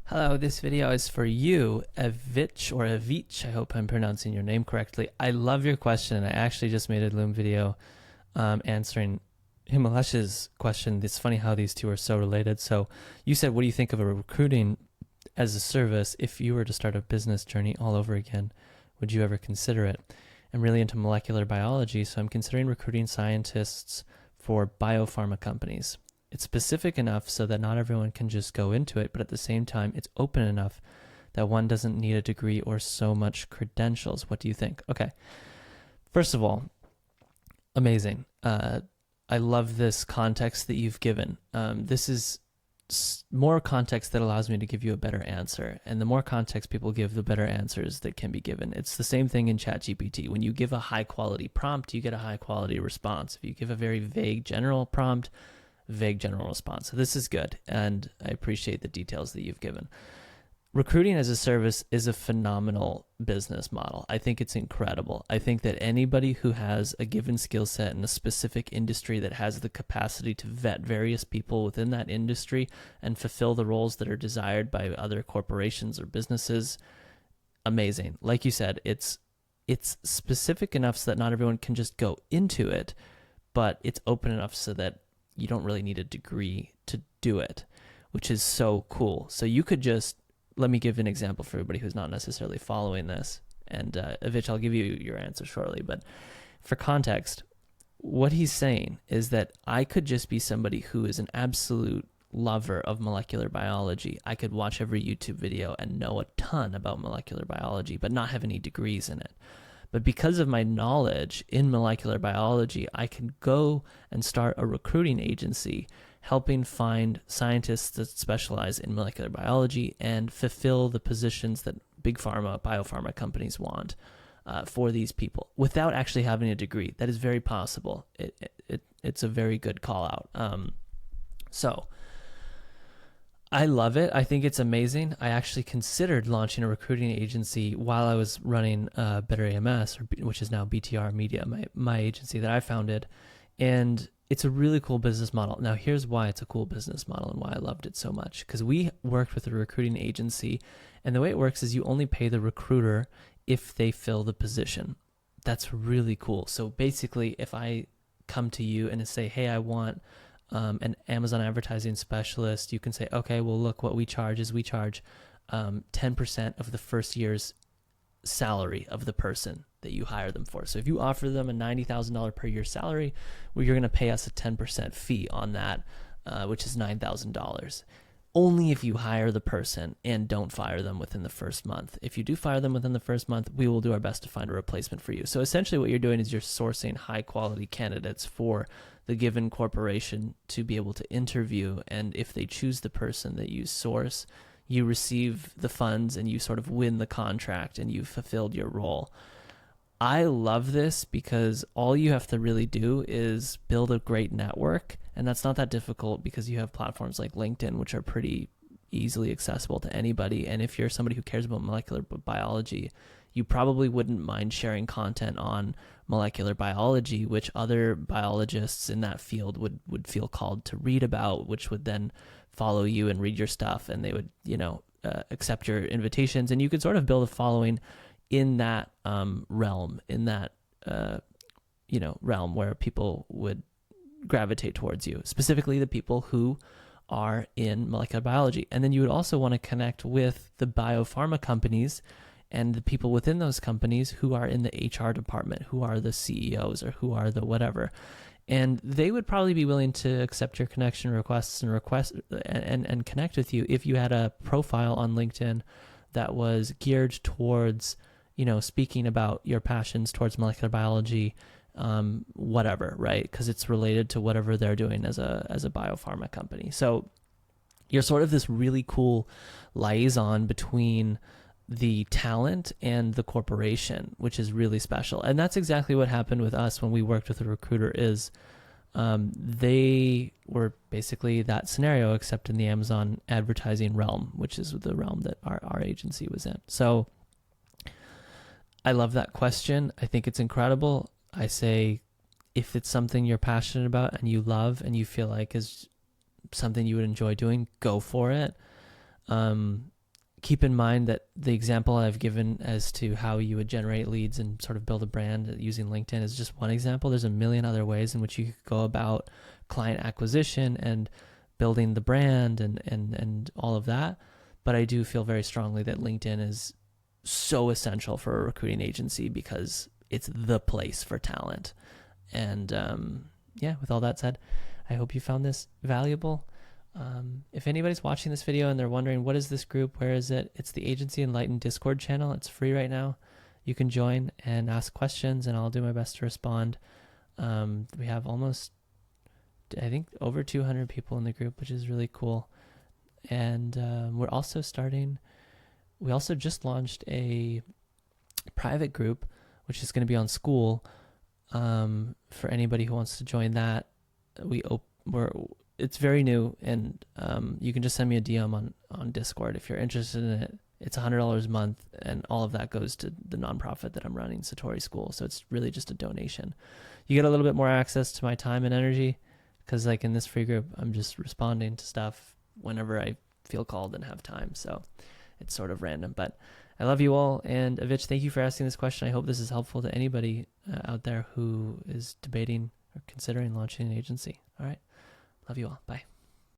Hello, this video is for you, Evich or Evich. I hope I'm pronouncing your name correctly. I love your question. I actually just made a Loom video answering Himalesh's question. It's funny how these two are so related. So you said, what do you think of a recruiting as a service? If you were to start a business journey all over again, would you ever consider it? I'm really into molecular biology, so I'm considering recruiting scientists for biopharma companies. It's specific enough so that not everyone can just go into it, but at the same time, it's open enough that one doesn't need a degree or so much credentials. What do you think? Okay. First of all, amazing. I love this context that you've given. This is more context that allows me to give you a better answer. And the more context people give, the better answers that can be given. It's the same thing in ChatGPT. When you give a high quality prompt, you get a high quality response. If you give a very vague general prompt, vague general response. So this is good, and I appreciate the details that you've given. Recruiting as a service is a phenomenal business model. I think it's incredible. I think that anybody who has a given skill set in a specific industry that has the capacity to vet various people within that industry and fulfill the roles that are desired by other corporations or businesses, amazing. Like you said, it's specific enough so that not everyone can just go into it, but it's open enough so that you don't really need a degree to do it, which is so cool. So you could just, let me give an example for everybody who's not necessarily following this. And Evich, I'll give you your answer shortly. But for context, what he's saying is that I could just be somebody who is an absolute lover of molecular biology. I could watch every YouTube video and know a ton about molecular biology, but not have any degrees in it. But because of my knowledge in molecular biology, I can go and start a recruiting agency helping find scientists that specialize in molecular biology and fulfill the positions that big pharma, biopharma companies want for these people without actually having a degree. That is very possible. It's a very good call out. So I love it. I think it's amazing. I actually considered launching a recruiting agency while I was running Better AMS, which is now BTR Media, my agency that I founded. And it's a really cool business model. Now, here's why it's a cool business model and why I loved it so much. Because we worked with a recruiting agency, and the way it works is you only pay the recruiter if they fill the position. That's really cool. So basically, if I come to you and say, hey, I want an Amazon advertising specialist, you can say, okay, well, look, what we charge is we charge 10% of the first year's salary of the person that you hire them for. So if you offer them a $90,000 per year salary, well, you're going to pay us a 10% fee on that, which is $9,000. Only if you hire the person and don't fire them within the first month. If you do fire them within the first month, we will do our best to find a replacement for you. So essentially what you're doing is you're sourcing high quality candidates for the given corporation to be able to interview. And if they choose the person that you source, you receive the funds and you sort of win the contract and you've fulfilled your role. I love this because all you have to really do is build a great network. And that's not that difficult because you have platforms like LinkedIn, which are pretty easily accessible to anybody. And if you're somebody who cares about molecular biology, you probably wouldn't mind sharing content on molecular biology, which other biologists in that field would feel called to read about, which would then follow you and read your stuff, and they would, accept your invitations. And you could sort of build a following in that realm, realm where people would gravitate towards you, specifically the people who are in molecular biology. And then you would also want to connect with the biopharma companies and the people within those companies who are in the HR department, who are the CEOs or who are the whatever. And they would probably be willing to accept your connection requests and connect with you if you had a profile on LinkedIn that was geared towards, speaking about your passions towards molecular biology, whatever, right? Because it's related to whatever they're doing as a biopharma company. So you're sort of this really cool liaison between the talent and the corporation, which is really special. And that's exactly what happened with us when we worked with a recruiter. They were basically that scenario, except in the Amazon advertising realm, which is the realm that our agency was in. So I love that question. I think it's incredible. I say, if it's something you're passionate about and you love and you feel like is something you would enjoy doing, go for it. keep in mind that the example I've given as to how you would generate leads and sort of build a brand using LinkedIn is just one example. There's a million other ways in which you could go about client acquisition and building the brand and all of that. But I do feel very strongly that LinkedIn is so essential for a recruiting agency because it's the place for talent. And with all that said, I hope you found this valuable. If anybody's watching this video and they're wondering, what is this group? Where is it? It's the Agency Enlightened Discord channel. It's free right now. You can join and ask questions, and I'll do my best to respond. We have almost, I think, over 200 people in the group, which is really cool. And we also just launched a private group, which is going to be on Skool. For anybody who wants to join that, it's very new, and you can just send me a DM on Discord if you're interested in it. It's $100 a month, and all of that goes to the nonprofit that I'm running, Satori School. So it's really just a donation. You get a little bit more access to my time and energy because, like, in this free group, I'm just responding to stuff whenever I feel called and have time. So it's sort of random, but I love you all. And Avich, thank you for asking this question. I hope this is helpful to anybody out there who is debating or considering launching an agency. All right. Love you all. Bye.